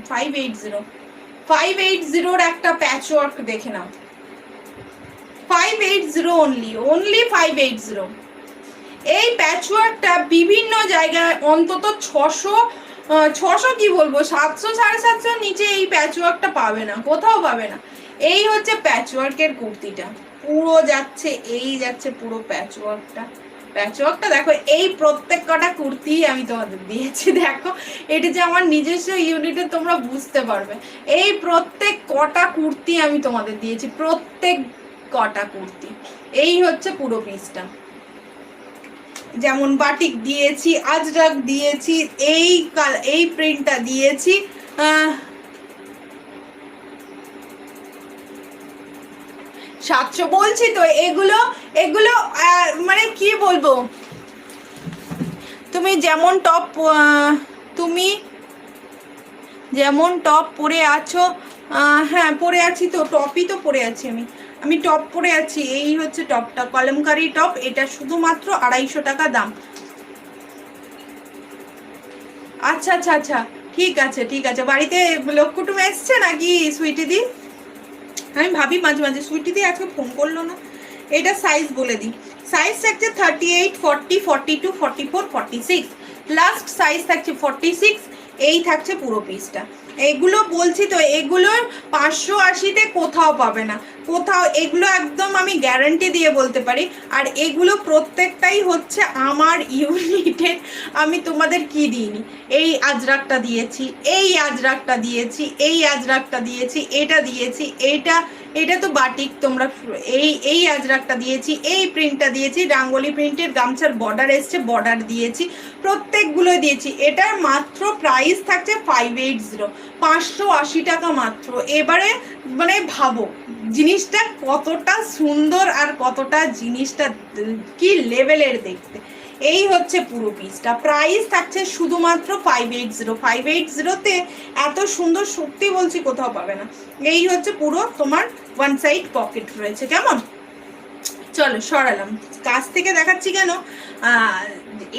580 580 একটা প্যাচ ওয়ার্ক দেখে নাও, 580 অনলি 580। এই প্যাচওয়ার্কটা বিভিন্ন জায়গায় অন্তত 600 কি বলবো 700 750 নিচে এই প্যাচওয়ার্কটা পাবে না, কোথাও পাবে না। এই হচ্ছে প্যাচওয়ার্কের কুর্তিটা, পুরো যাচ্ছে এই যাচ্ছে পুরো প্যাচওয়ার্কটা দেখো। এই প্রত্যেক কটা কুর্তি আমি তোমাদের দিয়েছি, দেখো এটা যে আমার নিজস্ব ইউনিটে তোমরা বুঝতে পারবে। এই প্রত্যেক কটা কুর্তি আমি তোমাদের দিয়েছি, প্রত্যেক কটা কুর্তি। এই হচ্ছে পুরো পিসটা, যেমন বাটিক দিয়েছি, আজরাক দিয়েছি, এই প্রিন্টটা দিয়েছি, 700 বলছি তো। এগুলো মানে কি বলবো, তুমি যেমন টপ পরে আছো, হ্যাঁ পরে আছি তো, টপই তো পরে আছি আমি টপ পরে আছি। এই হচ্ছে টপটা, কলমকারি টপ, এটা শুধুমাত্র 250 টাকা দাম। আচ্ছা আচ্ছা আচ্ছা, ঠিক আছে। বাড়িতে লোক কুটুম এসছে নাকি সুইটি দি? আমি ভাবি মাঝে মাঝে সুইটি দি আজকে ফোন করলো না। এটা সাইজ বলে দিই, সাইজ থাকছে 38 40 42 44 46, লাস্ট সাইজ থাকছে 46। এই থাকছে পুরো পিসটা। এগুলো বলছি তো, এগুলোর 580-তে কোথাও পাবে না, কোথাও। এগুলো একদম আমি গ্যারান্টি দিয়ে বলতে পারি। আর এগুলো প্রত্যেকটাই হচ্ছে আমার ইউনিটের। আমি তোমাদের কি দিইনি, এই আজরাকটা দিয়েছি, এই আজরাকটা দিয়েছি, এই আজরাকটা দিয়েছি, এটা দিয়েছি, এটা তো বাটিক, তোমরা এই আজরাকটা দিয়েছি, এই প্রিন্টটা দিয়েছি, রাঙ্গোলি প্রিন্টের গামছার বর্ডার এসছে, বর্ডার দিয়েছি, প্রত্যেকগুলো দিয়েছি। এটার মাত্র প্রাইস থাকছে 580, 580 টাকা মাত্র। এবারে মানে ভাবো জিনিসটা কতটা সুন্দর আর কতটা জিনিসটা কি লেভেলের দেখতে। এই হচ্ছে পুরো পিসটা, প্রাইস থাকছে শুধুমাত্র 580। 580-তে এত সুন্দর, সত্যি বলছি কোথাও পাবে না। এই হচ্ছে পুরো তোমার ওয়ান সাইড পকেট রয়েছে, কেমন? চলো সরালাম, কাছ থেকে দেখাচ্ছি কেন,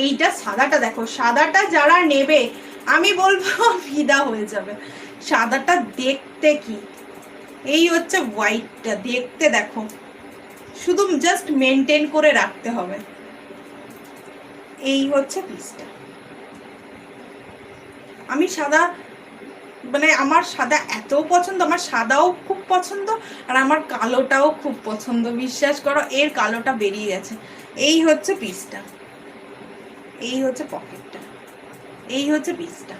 এইটা সাদাটা দেখো, সাদাটা যারা নেবে আমি বলবো ফিদা হয়ে যাবে। সাদাটা দেখতে কি, এই হচ্ছে হোয়াইটটা দেখতে, দেখো শুধু জাস্ট মেনটেন করে রাখতে হবে। এই হচ্ছে পিসটা। আমি সাদা মানে আমার সাদা এত পছন্দ, আমার সাদাও খুব পছন্দ আর আমার কালোটাও খুব পছন্দ, বিশ্বাস করো। এর কালোটা বেরিয়ে গেছে। এই হচ্ছে পিসটা, এই হচ্ছে পকেটটা, এই হচ্ছে পিসটা।